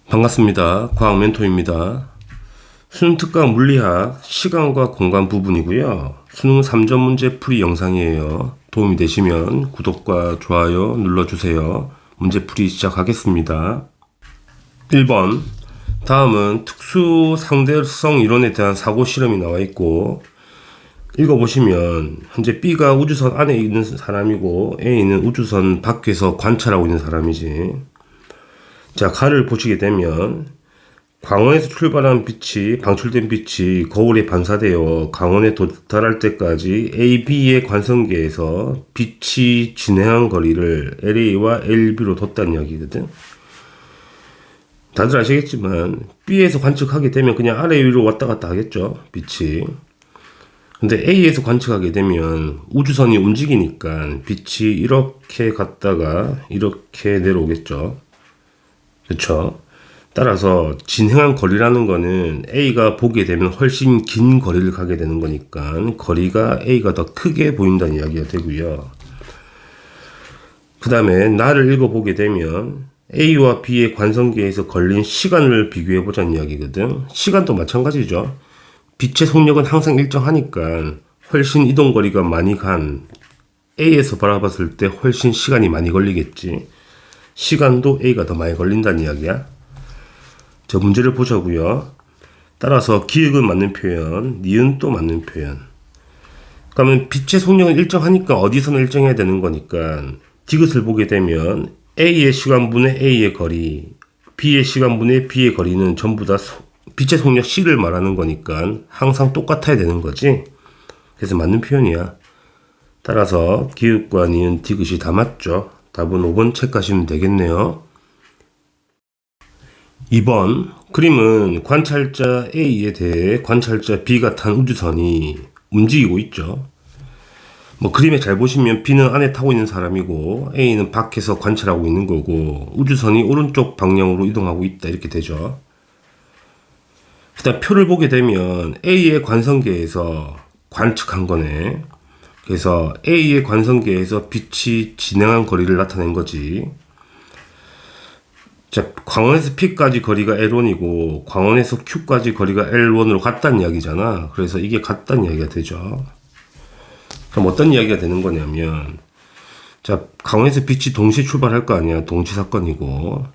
반갑습니다. 과학 멘토입니다. 수능 특강 물리학 시간과 공간 부분이고요. 수능 3점 문제 풀이 영상이에요. 도움이 되시면 구독과 좋아요 눌러주세요. 문제 풀이 시작하겠습니다. 1번. 다음은 특수 상대성 이론에 대한 사고 실험이 나와 있고, 읽어보시면 현재 B가 우주선 안에 있는 사람이고 A는 우주선 밖에서 관찰하고 있는 사람이지. 자, 칼을 보시게 되면 광원에서 출발한 빛이, 방출된 빛이 거울에 반사되어 광원에 도달할 때까지 AB의 관성계에서 빛이 진행한 거리를 LA와 LB로 뒀다는 이야기거든. 다들 아시겠지만 B에서 관측하게 되면 그냥 아래 위로 왔다 갔다 하겠죠, 빛이. 근데 A에서 관측하게 되면 우주선이 움직이니까 빛이 이렇게 갔다가 이렇게 내려오겠죠. 그쵸? 따라서 진행한 거리라는 거는 A가 보게 되면 훨씬 긴 거리를 가게 되는 거니까 거리가 A가 더 크게 보인다는 이야기가 되고요. 그 다음에 나를 읽어보게 되면 A와 B의 관성계에서 걸린 시간을 비교해보자는 이야기거든. 시간도 마찬가지죠. 빛의 속력은 항상 일정하니까 훨씬 이동거리가 많이 간 A에서 바라봤을 때 훨씬 시간이 많이 걸리겠지. 시간도 A가 더 많이 걸린다는 이야기야. 저 문제를 보자고요. 따라서 기역은 맞는 표현, 니은도 맞는 표현. 그러면 빛의 속력은 일정하니까 어디서는 일정해야 되는 거니까 디귿을 보게 되면 A의 시간분의 A의 거리, B의 시간분의 B의 거리는 전부 다 빛의 속력 C를 말하는 거니까 항상 똑같아야 되는 거지. 그래서 맞는 표현이야. 따라서 기역과 니은, 디귿이 다 맞죠. 답은 5번 체크하시면 되겠네요. 2번. 그림은 관찰자 A에 대해 관찰자 B가 탄 우주선이 움직이고 있죠. 그림에 잘 보시면 B는 안에 타고 있는 사람이고 A는 밖에서 관찰하고 있는 거고 우주선이 오른쪽 방향으로 이동하고 있다 이렇게 되죠. 일단 표를 보게 되면 A의 관성계에서 관측한 거네. 그래서 A의 관성계에서 빛이 진행한 거리를 나타낸 거지. 자, 광원에서 P까지 거리가 L1이고 광원에서 Q까지 거리가 L1으로 같다는 이야기잖아. 그래서 이게 같다는 이야기가 되죠. 그럼 어떤 이야기가 되는 거냐면, 자, 광원에서 빛이 동시에 출발할 거 아니야. 동시 사건이고.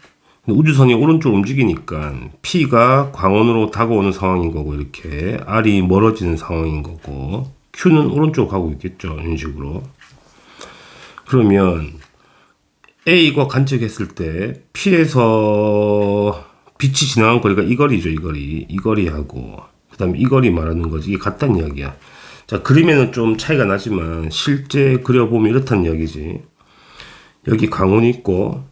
우주선이 오른쪽으로 움직이니까 P가 광원으로 다가오는 상황인 거고, 이렇게 R이 멀어지는 상황인 거고, Q는 오른쪽 가고 있겠죠. 이런 식으로. 그러면 A가 관측했을 때 P에서 빛이 지나간 거리가 이 거리죠. 이 거리하고 그 다음에 이 거리 말하는 거지. 이게 같다는 이야기야. 자, 그림에는 좀 차이가 나지만 실제 그려보면 이렇다는 이야기지. 여기 광원이 있고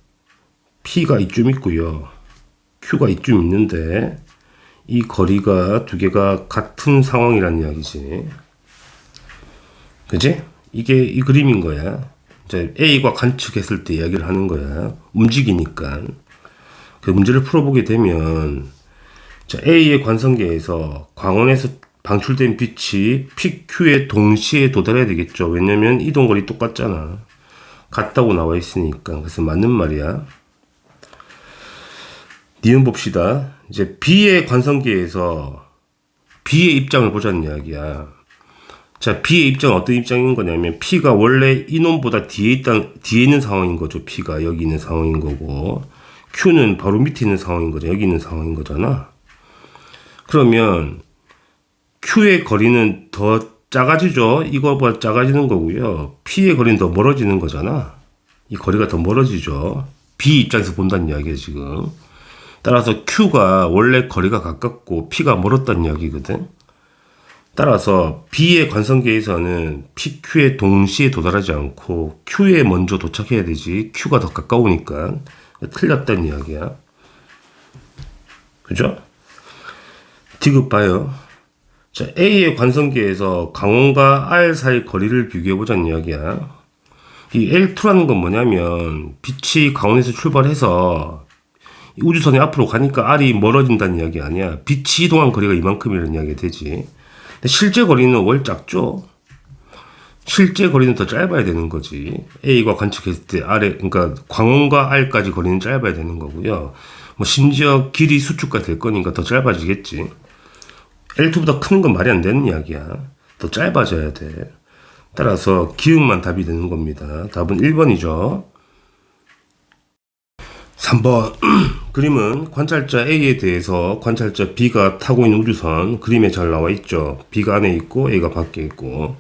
P가 이쯤 있고요. Q가 이쯤 있는데 이 거리가 두 개가 같은 상황이라는 이야기지. 그지? 이게 이 그림인 거야. 이제 A가 관측했을 때 이야기를 하는 거야. 움직이니까. 그 문제를 풀어보게 되면, 자, A의 관성계에서 광원에서 방출된 빛이 PQ에 동시에 도달해야 되겠죠. 왜냐면 이동거리 똑같잖아. 같다고 나와 있으니까. 그래서 맞는 말이야. 니은 봅시다. 이제 B의 관성계에서 B의 입장을 보자는 이야기야. 자, B의 입장은 어떤 입장인 거냐면 P가 원래 이놈보다 뒤에 있는 상황인 거죠. P가 여기 있는 상황인 거고 Q는 바로 밑에 있는 상황인 거죠. 여기 있는 상황인 거잖아. 그러면 Q의 거리는 더 작아지죠. 이거보다 작아지는 거고요. P의 거리는 더 멀어지는 거잖아. 이 거리가 더 멀어지죠. B 입장에서 본다는 이야기야 지금. 따라서 Q가 원래 거리가 가깝고 P가 멀었다는 이야기거든. 따라서 B의 관성계에서는 PQ에 동시에 도달하지 않고 Q에 먼저 도착해야 되지. Q가 더 가까우니까. 틀렸다는 이야기야. 그죠? 디귿 봐요. 자, A의 관성계에서 광원과 R 사이 거리를 비교해보자는 이야기야. 이 L2라는 건 뭐냐면 빛이 광원에서 출발해서 우주선이 앞으로 가니까 R이 멀어진다는 이야기 아니야. 빛이 이동한 거리가 이만큼이라는 이야기가 되지. 실제 거리는 월 작죠. 실제 거리는 더 짧아야 되는 거지. A가 관측했을 때 그러니까 광원과 R까지 거리는 짧아야 되는 거고요. 뭐 심지어 길이 수축까지 될 거니까 더 짧아지겠지. L2보다 크는 건 말이 안 되는 이야기야. 더 짧아져야 돼. 따라서 기역만 답이 되는 겁니다. 답은 1번이죠. 3번 그림은 관찰자 A에 대해서 관찰자 B가 타고 있는 우주선 그림에 잘 나와 있죠. B가 안에 있고 A가 밖에 있고.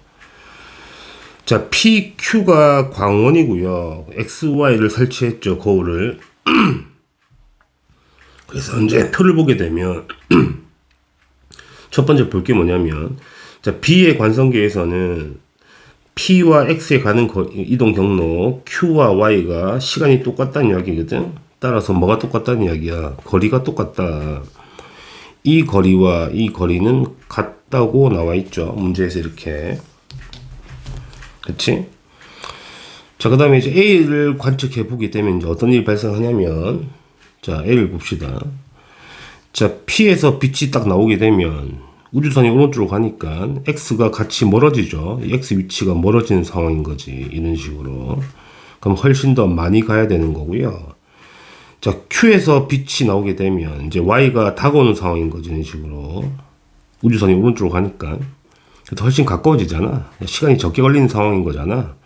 자, PQ가 광원이고요. XY를 설치했죠. 거울을. 그래서 이제 표를 보게 되면 첫 번째 볼 게 뭐냐면, 자, B의 관성계에서는 P와 X에 가는 이동 경로 Q와 Y가 시간이 똑같다는 이야기거든. 따라서 뭐가 똑같다는 이야기야? 거리가 똑같다. 이 거리와 이 거리는 같다고 나와 있죠. 문제에서 이렇게. 그치? 자, 그 다음에 이제 A를 관측해 보게 되면 이제 어떤 일이 발생하냐면, 자, A를 봅시다. 자, P에서 빛이 딱 나오게 되면 우주선이 오른쪽으로 가니까 X가 같이 멀어지죠. X 위치가 멀어지는 상황인 거지. 이런 식으로. 그럼 훨씬 더 많이 가야 되는 거고요. 자, Q에서 빛이 나오게 되면 이제 Y가 다가오는 상황인 거지. 이런 식으로. 우주선이 오른쪽으로 가니까. 훨씬 가까워지잖아. 시간이 적게 걸리는 상황인 거잖아.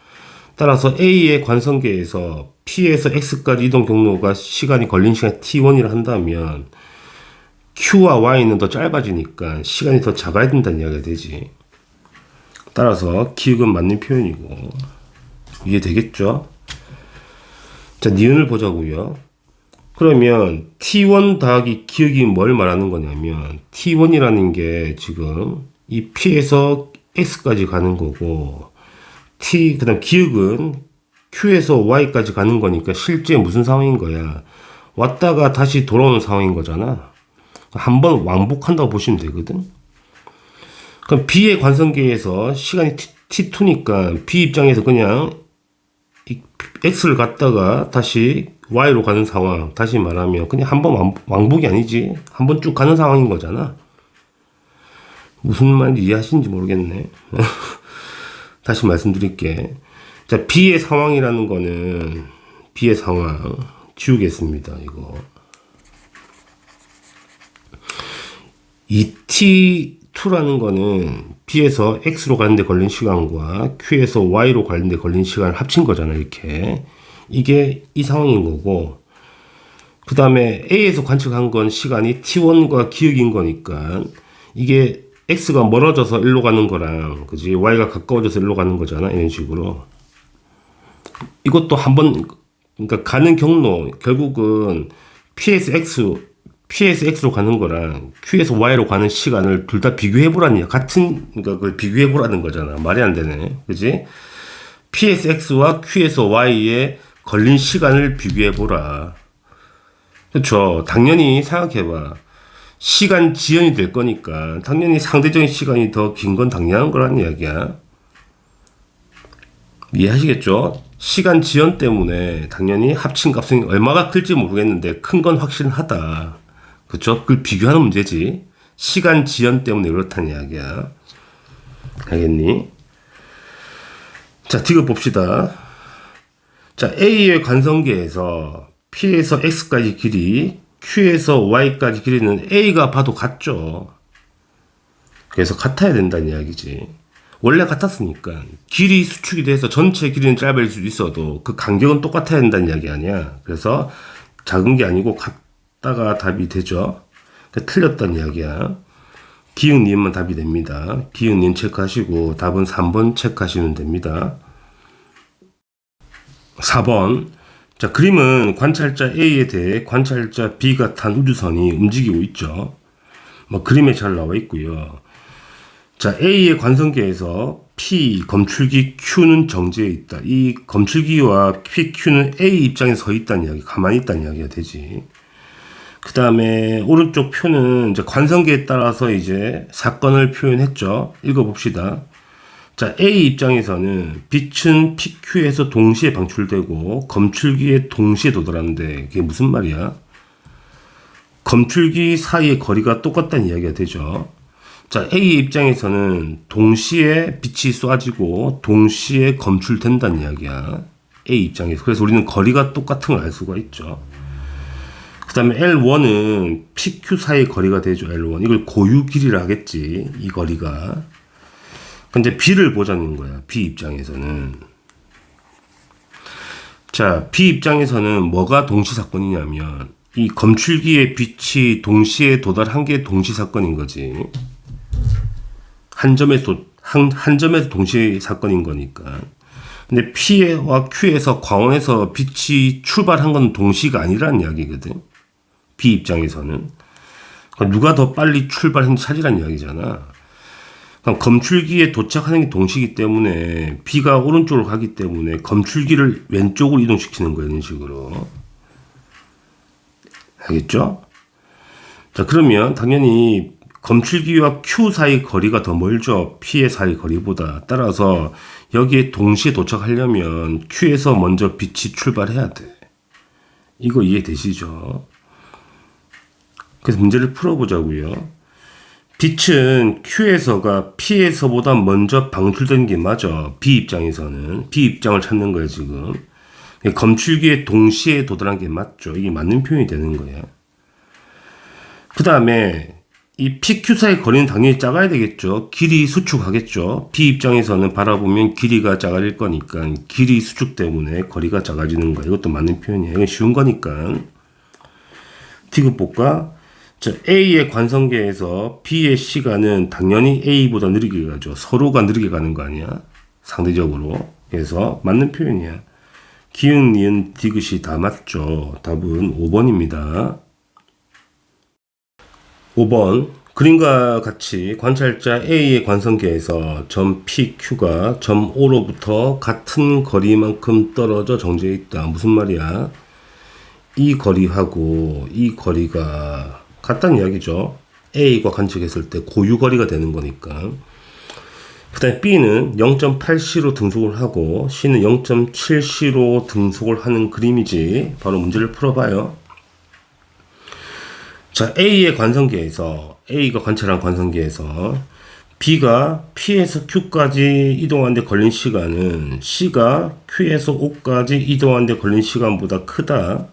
따라서 A의 관성계에서 P에서 X까지 이동 경로가 시간이 걸린 시간이 T1이라 한다면 Q와 Y는 더 짧아지니까 시간이 더 작아야 된다는 이야기가 되지. 따라서 기역은 맞는 표현이고. 이해되겠죠? 자, 니은을 보자고요. 그러면 T1 더하기 기역이 뭘 말하는 거냐면 T1이라는 게 지금 이 P에서 X까지 가는 거고, 그다음 기역은 Q에서 Y까지 가는 거니까 실제 무슨 상황인 거야? 왔다가 다시 돌아오는 상황인 거잖아. 한번 왕복한다고 보시면 되거든. 그럼 B의 관성계에서 시간이 T2니까 B 입장에서 그냥 X를 갔다가 다시 Y로 가는 상황, 다시 말하면 그냥 한번 왕복이 아니지. 한번 쭉 가는 상황인 거잖아. 무슨 말인지 이해하시는지 모르겠네. 다시 말씀드릴게. 자, B의 상황이라는 거는 B의 상황 지우겠습니다. 이거. 이 T2라는 거는 B에서 X로 가는데 걸린 시간과 Q에서 Y로 가는데 걸린 시간을 합친 거잖아. 이렇게. 이게 이 상황인 거고, 그 다음에 A에서 관측한 건 시간이 T1과 기역인 거니까 이게 X가 멀어져서 일로 가는 거랑, 그지? Y가 가까워져서 일로 가는 거잖아. 이런 식으로. 이것도 한번, 그러니까 가는 경로, 결국은 P에서 X로 가는 거랑 Q에서 Y로 가는 시간을 둘 다 비교해보라니. 그러니까 그걸 비교해보라는 거잖아. 말이 안 되네. 그지? P에서 X와 Q에서 Y에 걸린 시간을 비교해보라. 그렇죠. 당연히 생각해봐. 시간 지연이 될 거니까 당연히 상대적인 시간이 더 긴 건 당연한 거라는 이야기야. 이해하시겠죠? 시간 지연 때문에 당연히 합친 값은 얼마가 클지 모르겠는데 큰 건 확실하다. 그렇죠? 그걸 비교하는 문제지. 시간 지연 때문에 그렇다는 이야기야. 알겠니? 자, 뒤로 봅시다. 자, A의 관성계에서 P에서 X까지 길이, Q에서 Y까지 길이는 A가 봐도 같죠. 그래서 같아야 된다는 이야기지. 원래 같았으니까 길이 수축이 돼서 전체 길이는 짧아질 수도 있어도 그 간격은 똑같아야 된다는 이야기 아니야. 그래서 작은 게 아니고 같다가 답이 되죠. 그러니까 틀렸다는 이야기야. 기역 니은만 답이 됩니다. 기역 니은 체크하시고 답은 3번 체크하시면 됩니다. 4번. 자, 그림은 관찰자 A에 대해 관찰자 B가 탄 우주선이 움직이고 있죠. 뭐 그림에 잘 나와 있고요. 자, A의 관성계에서 P, 검출기 Q는 정지해 있다. 이 검출기와 PQ는 A 입장에 서 있다는 이야기, 가만히 있다는 이야기가 되지. 그 다음에 오른쪽 표는 이제 관성계에 따라서 이제 사건을 표현했죠. 읽어봅시다. 자, A 입장에서는 빛은 PQ에서 동시에 방출되고 검출기에 동시에 도달하는데 그게 무슨 말이야? 검출기 사이의 거리가 똑같다는 이야기가 되죠. 자, A 입장에서는 동시에 빛이 쏴지고 동시에 검출된다는 이야기야. A 입장에서. 그래서 우리는 거리가 똑같은 걸 알 수가 있죠. 그 다음에 L1은 PQ 사이 거리가 되죠. L1. 이걸 고유 길이라 하겠지. 이 거리가. 근데 B를 보자는 거야. B 입장에서는. 자, B 입장에서는 뭐가 동시사건이냐면 이 검출기의 빛이 동시에 도달한 게 동시사건인 거지. 한 점에서 동시 사건인 거니까. 근데 P와 Q에서 광원에서 빛이 출발한 건 동시가 아니라는 이야기거든. B 입장에서는. 그러니까 누가 더 빨리 출발했는지 찾으라는 이야기잖아. 그러니까 검출기에 도착하는 게 동시기 때문에 B가 오른쪽으로 가기 때문에 검출기를 왼쪽으로 이동시키는 거예요. 이런 식으로. 알겠죠? 자, 그러면 당연히 검출기와 Q 사이 거리가 더 멀죠. P의 사이 거리보다. 따라서 여기에 동시에 도착하려면 Q에서 먼저 빛이 출발해야 돼. 이거 이해되시죠? 그래서 문제를 풀어보자고요. 빛은 Q에서가 P에서보다 먼저 방출되는 게 맞아. B 입장에서는. B 입장을 찾는 거예요, 지금. 검출기에 동시에 도달한 게 맞죠. 이게 맞는 표현이 되는 거예요. 그 다음에 이 PQ 사이 거리는 당연히 작아야 되겠죠. 길이 수축하겠죠. B 입장에서는 바라보면 길이가 작아질 거니까 길이 수축 때문에 거리가 작아지는 거예요. 이것도 맞는 표현이에요. 이건 쉬운 거니까. 디귿 볼까? 자, A의 관성계에서 B의 시간은 당연히 A보다 느리게 가죠. 서로가 느리게 가는 거 아니야? 상대적으로. 그래서 맞는 표현이야. 기흥, 니은, 디귿이 다 맞죠. 답은 5번입니다. 5번. 그림과 같이 관찰자 A의 관성계에서 점 PQ가 점 O로부터 같은 거리만큼 떨어져 정지해 있다. 무슨 말이야? 이 거리하고 이 거리가 같다는 이야기죠. A과 관측했을 때 고유 거리가 되는 거니까. 그 다음에 B는 0.8C로 등속을 하고 C는 0.7C로 등속을 하는 그림이지. 바로 문제를 풀어봐요. 자, A의 관성계에서 A가 관찰한 관성계에서 B가 P에서 Q까지 이동하는데 걸린 시간은 C가 Q에서 O까지 이동하는데 걸린 시간보다 크다.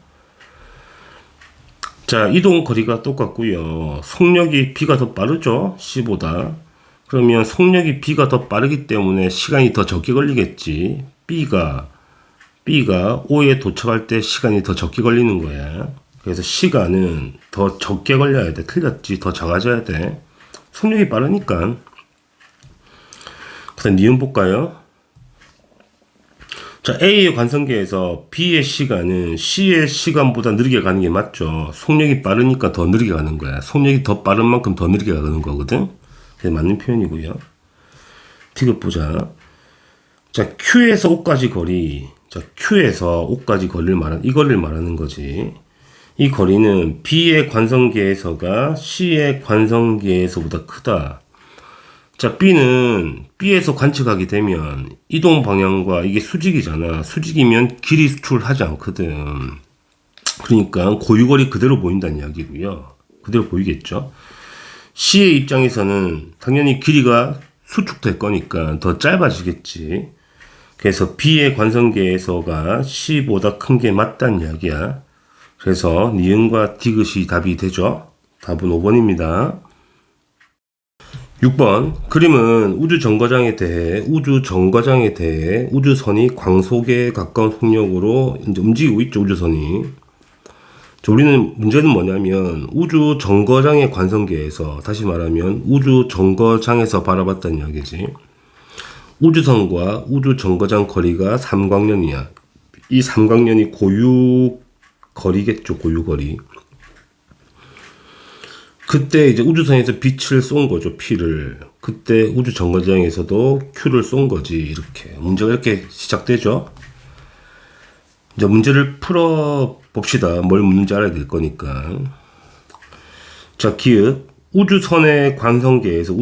자, 이동 거리가 똑같고요. 속력이 B가 더 빠르죠. C보다. 그러면 속력이 B가 더 빠르기 때문에 시간이 더 적게 걸리겠지. B가 O에 도착할 때 시간이 더 적게 걸리는 거야. 그래서 시간은 더 적게 걸려야 돼. 틀렸지. 더 작아져야 돼. 속력이 빠르니까. 그 다음 니은 볼까요? 자, A의 관성계에서 B의 시간은 C의 시간보다 느리게 가는 게 맞죠. 속력이 빠르니까 더 느리게 가는 거야. 속력이 더 빠른 만큼 더 느리게 가는 거거든. 그게 맞는 표현이고요. 디귿 보자. 자, Q에서 O까지 거리. 자, Q에서 O까지 거리를 이거를 말하는 거지. 이 거리는 B의 관성계에서가 C의 관성계에서보다 크다. 자, B는 B에서 관측하게 되면 이동 방향과 이게 수직이잖아. 수직이면 길이 수축을 하지 않거든. 그러니까 고유거리 그대로 보인다는 이야기고요. 그대로 보이겠죠. C의 입장에서는 당연히 길이가 수축될 거니까 더 짧아지겠지. 그래서 B의 관성계에서가 C보다 큰 게 맞다는 이야기야. 그래서 니은과 디귿이 답이 되죠. 답은 5번입니다. 6번. 그림은 우주 정거장에 대해 우주선이 광속에 가까운 속력으로 이제 움직이고 있죠. 우주선이. 우리는 문제는 뭐냐면 우주 정거장의 관성계에서, 다시 말하면 우주 정거장에서 바라봤다는 이야기지. 우주선과 우주 정거장 거리가 삼광년이야. 이 삼광년이 고유 거리겠죠. 고유 거리. 그때 이제 우주선에서 빛을 쏜 거죠. P를. 그때 우주 정거장에서도 Q를 쏜 거지. 이렇게 문제가 이렇게 시작되죠. 이제 문제를 풀어 봅시다. 뭘 묻는지 알아야 될 거니까. 자, 기읍. 우주선의 관성계에서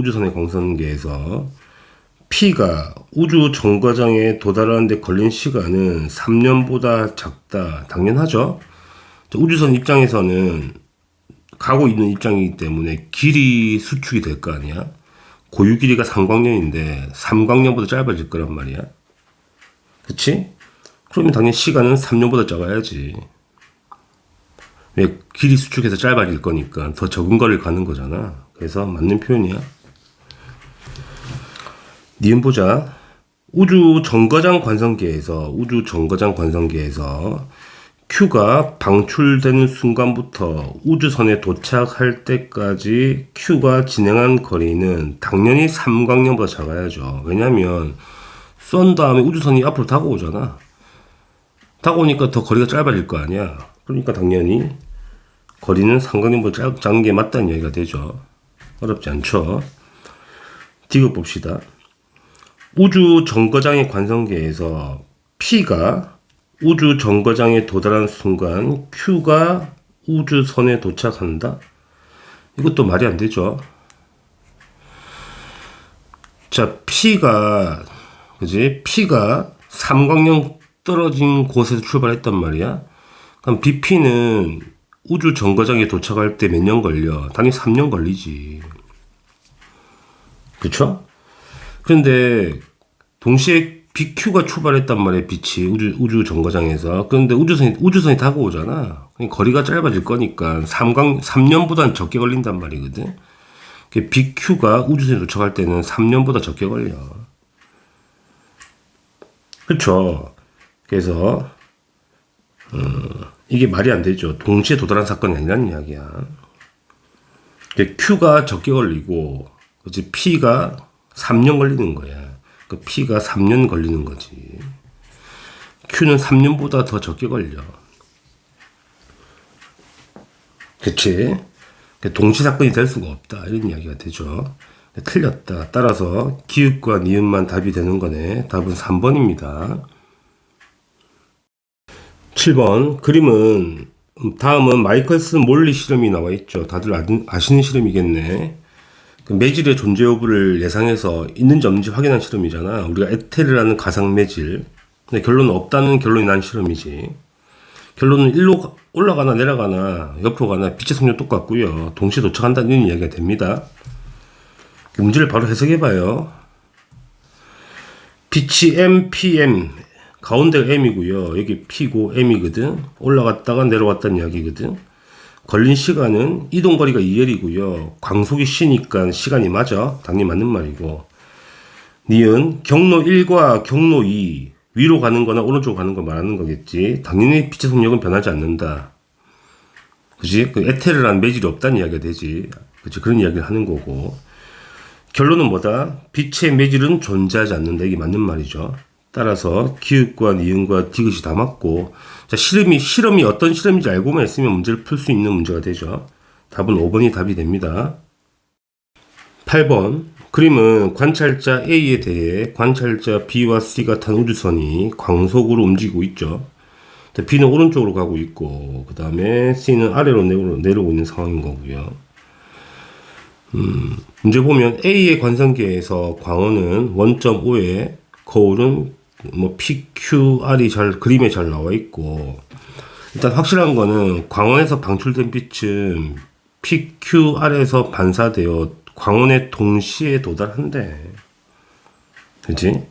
P가 우주 정거장에 도달하는데 걸린 시간은 3년보다 작다. 당연하죠. 우주선 입장에서는 가고 있는 입장이기 때문에 길이 수축이 될 거 아니야. 고유 길이가 삼광년인데 삼광년보다 짧아질 거란 말이야. 그치? 그러면 당연히 시간은 3년보다 작아야지. 왜 길이 수축해서 짧아질 거니까 더 적은 거리를 가는 거잖아. 그래서 맞는 표현이야. 니은 보자. 우주 정거장 관성계에서 Q가 방출되는 순간부터 우주선에 도착할 때까지 Q가 진행한 거리는 당연히 삼광년보다 작아야죠. 왜냐면 쏜 다음에 우주선이 앞으로 다가오잖아. 다가오니까 더 거리가 짧아질 거 아니야. 그러니까 당연히 거리는 삼광년보다 작은 게 맞다는 얘기가 되죠. 어렵지 않죠. 디귿 봅시다. 우주 정거장의 관성계에서 P가 우주 정거장에 도달한 순간 Q가 우주선에 도착한다? 이것도 말이 안 되죠. 자, P가 삼광년 떨어진 곳에서 출발했단 말이야. 그럼 BP는 우주 정거장에 도착할 때 몇 년 걸려? 당연히 3년 걸리지. 그쵸? 그런데 동시에 BQ가 출발했단 말이에요. 빛이 우주 정거장에서. 그런데 우주선이 다가오잖아. 거리가 짧아질 거니까 3년보다는 적게 걸린단 말이거든. BQ가 우주선에 도착할 때는 3년보다 적게 걸려. 그렇죠. 그래서 이게 말이 안 되죠. 동시에 도달한 사건이 아니라는 이야기야. Q가 적게 걸리고 그치 P가 3년 걸리는 거야. 그 P가 3년 걸리는 거지. Q는 3년보다 더 적게 걸려. 그치? 동시 사건이 될 수가 없다. 이런 이야기가 되죠. 틀렸다. 따라서 기읍과 니은만 답이 되는 거네. 답은 3번입니다. 7번 그림은 다음은 마이클슨 몰리 실험이 나와 있죠. 다들 아시는 실험이겠네. 그 매질의 존재 여부를 예상해서 있는지 없는지 확인한 실험이잖아. 우리가 에테르라는 가상 매질. 근데 결론은 없다는 결론이 난 실험이지. 결론은 1로 올라가나 내려가나 옆으로 가나 빛의 속력 똑같고요. 동시에 도착한다는 이야기가 됩니다. 그 문제를 바로 해석해봐요. 빛이 M, PM 가운데가 M이고요. 여기 P고 M이거든. 올라갔다가 내려왔다는 이야기거든. 걸린 시간은 이동거리가 2L이고요. 광속이 C니까 시간이 맞아. 당연히 맞는 말이고. 니은 경로 1과 경로 2 위로 가는 거나 오른쪽으로 가는 거 말하는 거겠지. 당연히 빛의 속력은 변하지 않는다. 그치? 그 에테르라는 매질이 없다는 이야기가 되지. 그치? 그런 이야기를 하는 거고. 결론은 뭐다? 빛의 매질은 존재하지 않는다. 이게 맞는 말이죠. 따라서 기읍과 니은과 디귿이 다 맞고, 자, 실험이 어떤 실험인지 알고만 있으면 문제를 풀 수 있는 문제가 되죠. 답은 5번이 답이 됩니다. 8번 그림은 관찰자 A에 대해 관찰자 B와 C가 탄 우주선이 광속으로 움직이고 있죠. B는 오른쪽으로 가고 있고 그 다음에 C는 아래로 내려오고 있는 상황인 거고요. 문제 보면 A의 관성계에서 광원은 1.5에 거울은 뭐 PQR이 그림에 잘 나와 있고, 일단 확실한 거는 광원에서 방출된 빛은 PQR에서 반사되어 광원에 동시에 도달한대. 그치?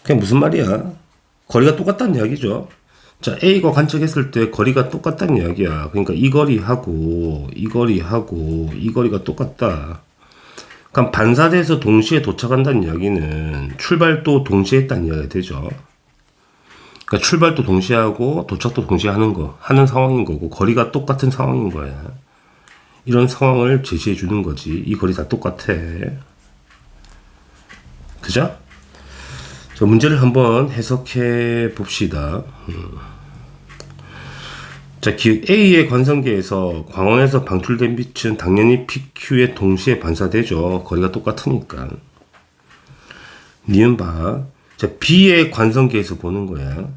그게 무슨 말이야? 거리가 똑같다는 이야기죠. 자, A가 관측했을 때 거리가 똑같다는 이야기야. 그러니까 이 거리하고 이 거리가 똑같다. 그럼 반사돼서 동시에 도착한다는 이야기는 출발도 동시에 했다는 이야기가 되죠. 그러니까 출발도 동시에 하고 도착도 동시에 하는 상황인 거고 거리가 똑같은 상황인 거야. 이런 상황을 제시해 주는 거지. 이 거리 다 똑같아. 그죠? 자, 문제를 한번 해석해 봅시다. 자, 기억 A의 관성계에서 광원에서 방출된 빛은 당연히 PQ에 동시에 반사되죠. 거리가 똑같으니까. 니은 봐. 자, B의 관성계에서 보는 거야.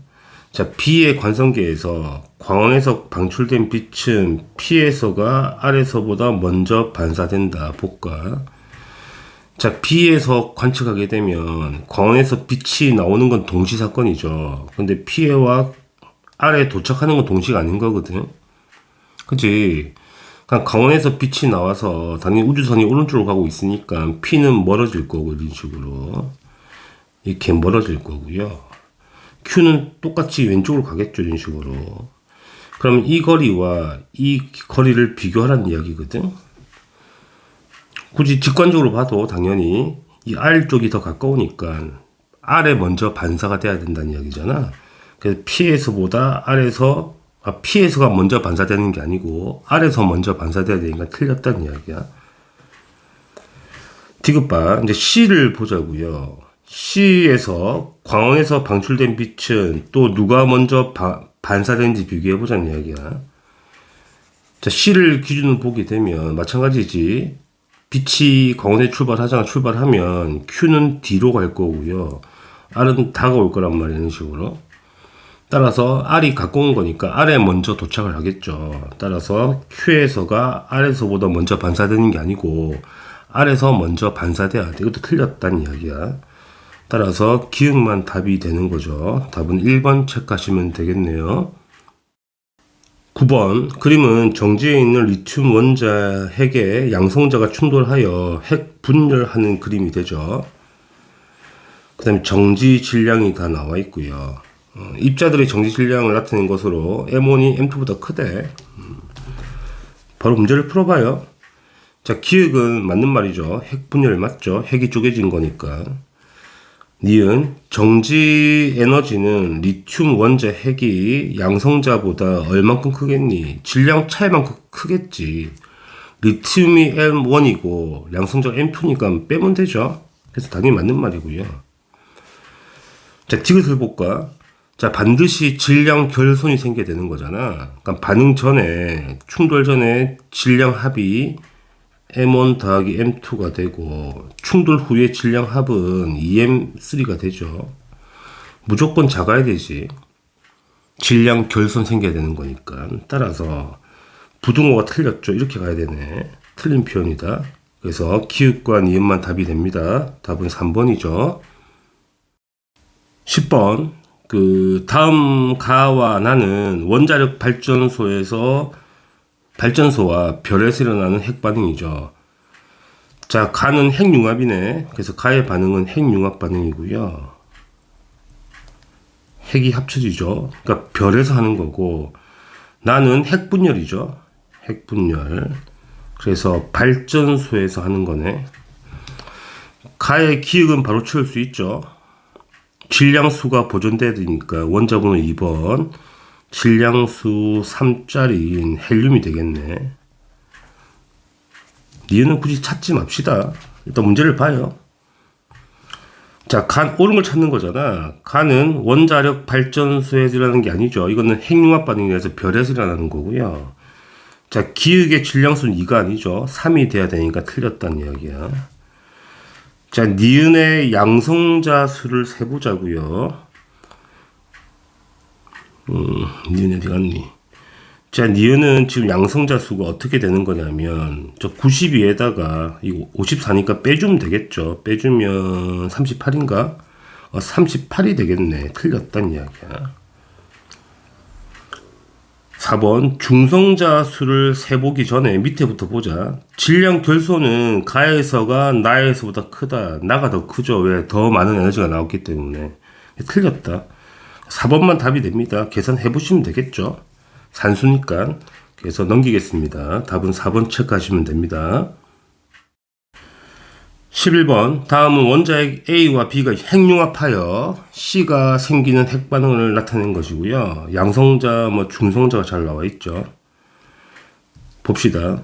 자, B의 관성계에서 광원에서 방출된 빛은 P에서가 아래서보다 먼저 반사된다. 볼까? 자, B에서 관측하게 되면 광원에서 빛이 나오는 건 동시 사건이죠. 근데 P와 아래에 도착하는 건 동시가 아닌 거거든. 그치? 그냥 광원에서 빛이 나와서 당연히 우주선이 오른쪽으로 가고 있으니까 P는 멀어질 거고, 이런 식으로. 이렇게 멀어질 거고요. Q는 똑같이 왼쪽으로 가겠죠, 이런 식으로. 그럼 이 거리와 이 거리를 비교하라는 이야기거든. 굳이 직관적으로 봐도 당연히 이 R 쪽이 더 가까우니까 R에 먼저 반사가 돼야 된다는 이야기잖아. 그래서 P에서보다 P에서가 먼저 반사되는 게 아니고 R에서 먼저 반사돼야 되니까 틀렸다는 이야기야. 디귿바 이제 C를 보자고요. C에서 광원에서 방출된 빛은 또 누가 먼저 반사되는지 비교해 보자는 이야기야. 자, C를 기준으로 보게 되면 마찬가지지. 빛이 광원에 출발하면 Q는 뒤로 갈 거고요. R은 다가올 거란 말이야, 이런 식으로. 따라서 R이 가까운 거니까 R에 먼저 도착을 하겠죠. 따라서 Q에서가 R에서보다 먼저 반사되는 게 아니고 R에서 먼저 반사돼야 돼. 이것도 틀렸다는 이야기야. 따라서 기역만 답이 되는 거죠. 답은 1번 체크하시면 되겠네요. 9번 그림은 정지에 있는 리튬 원자 핵의 양성자가 충돌하여 핵 분열하는 그림이 되죠. 그 다음에 정지 질량이 다 나와 있고요. 입자들의 정지 질량을 나타낸 것으로 M1이 M2보다 크대. 바로 문제를 풀어봐요. 자, 기역은 맞는 말이죠. 핵 분열 맞죠. 핵이 쪼개진 거니까. 니은 정지 에너지는 리튬 원자 핵이 양성자보다 얼만큼 크겠니? 질량 차이만큼 크겠지. 리튬이 M1이고 양성자가 M2니까 빼면 되죠. 그래서 당연히 맞는 말이고요. 자, 디귿을 볼까? 자, 반드시 질량 결손이 생겨야 되는 거잖아. 그러니까 반응 전에, 충돌 전에 질량 합이 M1 더하기 M2가 되고 충돌 후에 질량 합은 EM3가 되죠. 무조건 작아야 되지. 질량 결손 생겨야 되는 거니까. 따라서 부등호가 틀렸죠. 이렇게 가야 되네. 틀린 표현이다. 그래서 기역과 니은만 답이 됩니다. 답은 3번이죠. 10번 다음 가와 나는 원자력 발전소와 별에서 일어나는 핵 반응이죠. 자, 가는 핵융합이네. 그래서 가의 반응은 핵융합 반응이고요. 핵이 합쳐지죠. 그러니까 별에서 하는 거고, 나는 핵분열이죠. 핵분열. 그래서 발전소에서 하는 거네. 가의 기역은 바로 채울 수 있죠. 질량수가 보존돼야 되니까 원자번호 2번. 질량수 3짜리인 헬륨이 되겠네. 니은은 굳이 찾지 맙시다. 일단 문제를 봐요. 자, 옳은 걸 찾는 거잖아. 간은 원자력 발전소에서 일어나는 게 아니죠. 이거는 핵융합 반응이라서 별에서 일어나는 거고요. 자, 기역의 질량수는 2가 아니죠. 3이 돼야 되니까 틀렸다는 이야기야. 자, 니은의 양성자 수를 세보자고요. 니은 어디 갔니? 자, 니은은 지금 양성자 수가 어떻게 되는 거냐면, 저 92에다가, 이거 54니까 빼주면 되겠죠. 빼주면 38인가? 38이 되겠네. 틀렸단 이야기야. 4번, 중성자 수를 세보기 전에 밑에부터 보자. 질량 결손은 가에서가 나에서보다 크다. 나가 더 크죠. 왜? 더 많은 에너지가 나왔기 때문에. 틀렸다. 4번만 답이 됩니다. 계산해 보시면 되겠죠. 산수니까. 그래서 넘기겠습니다. 답은 4번 체크하시면 됩니다. 11번. 다음은 원자핵 A와 B가 핵융합하여 C가 생기는 핵반응을 나타낸 것이고요. 양성자, 중성자가 잘 나와 있죠. 봅시다.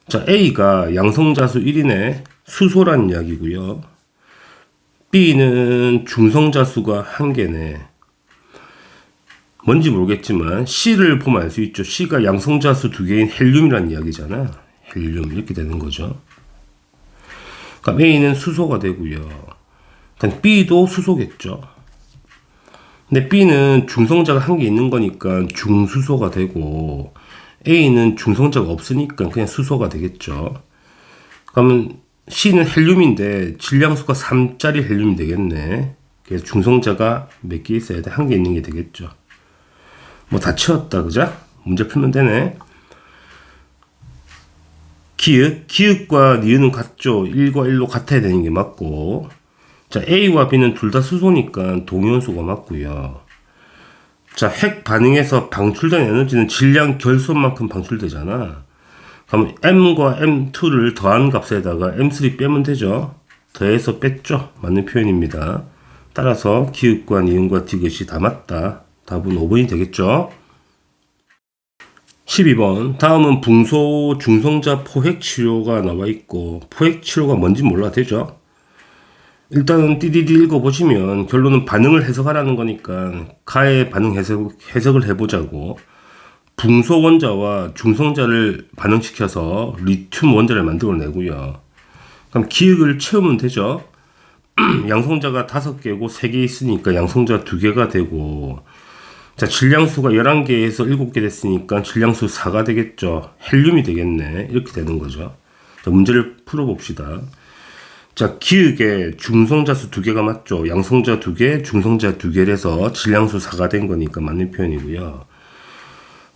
자, A가 양성자수 1인의 수소란 이야기고요. B는 중성자수가 1개네. 뭔지 모르겠지만 C를 보면 알 수 있죠. C가 양성자수 2개인 헬륨이라는 이야기잖아. 헬륨 이렇게 되는 거죠. 그럼 A는 수소가 되고요. 그럼 B도 수소겠죠. 근데 B는 중성자가 1개 있는 거니까 중수소가 되고 A는 중성자가 없으니까 그냥 수소가 되겠죠. 그러면 C는 헬륨인데 질량수가 3짜리 헬륨이 되겠네. 그래서 중성자가 몇 개 있어야 돼? 1개 있는 게 되겠죠. 다 채웠다, 그죠? 문제 풀면 되네. 기역과 니은은 같죠. 1과 1로 같아야 되는 게 맞고. 자, A와 B는 둘 다 수소니까 동위원소가 맞고요. 자, 핵 반응에서 방출된 에너지는 질량 결손만큼 방출되잖아. 그럼 M과 M2를 더한 값에다가 M3 빼면 되죠. 더해서 뺐죠. 맞는 표현입니다. 따라서 기읍과 니은과 디귿이 다 맞다. 답은 5번이 되겠죠. 12번. 다음은 붕소 중성자 포획 치료가 나와 있고, 포획 치료가 뭔지 몰라도 되죠. 일단은 띠디디 읽어보시면 결론은 반응을 해석하라는 거니까 가의 반응 해석을 해보자고. 붕소 원자와 중성자를 반응시켜서 리튬 원자를 만들어내고요. 그럼 기억을 채우면 되죠. 양성자가 5개고 3개 있으니까 양성자 2개가 되고, 자, 질량수가 11개에서 7개 됐으니까 질량수 4가 되겠죠. 헬륨이 되겠네. 이렇게 되는 거죠. 자, 문제를 풀어봅시다. 자, 기역에 중성자수 2개가 맞죠. 양성자 2개, 중성자 2개래서 질량수 4가 된 거니까 맞는 표현이고요.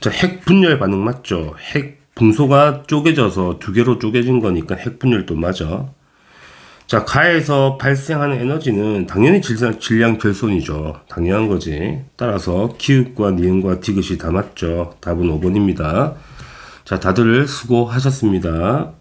자, 핵 분열 반응 맞죠. 핵 붕소가 쪼개져서 2개로 쪼개진 거니까 핵 분열도 맞아. 자, 가에서 발생하는 에너지는 당연히 질량 결손이죠. 당연한 거지. 따라서 기읍과 니은과 디귿이 다 맞죠. 답은 5번입니다. 자, 다들 수고하셨습니다.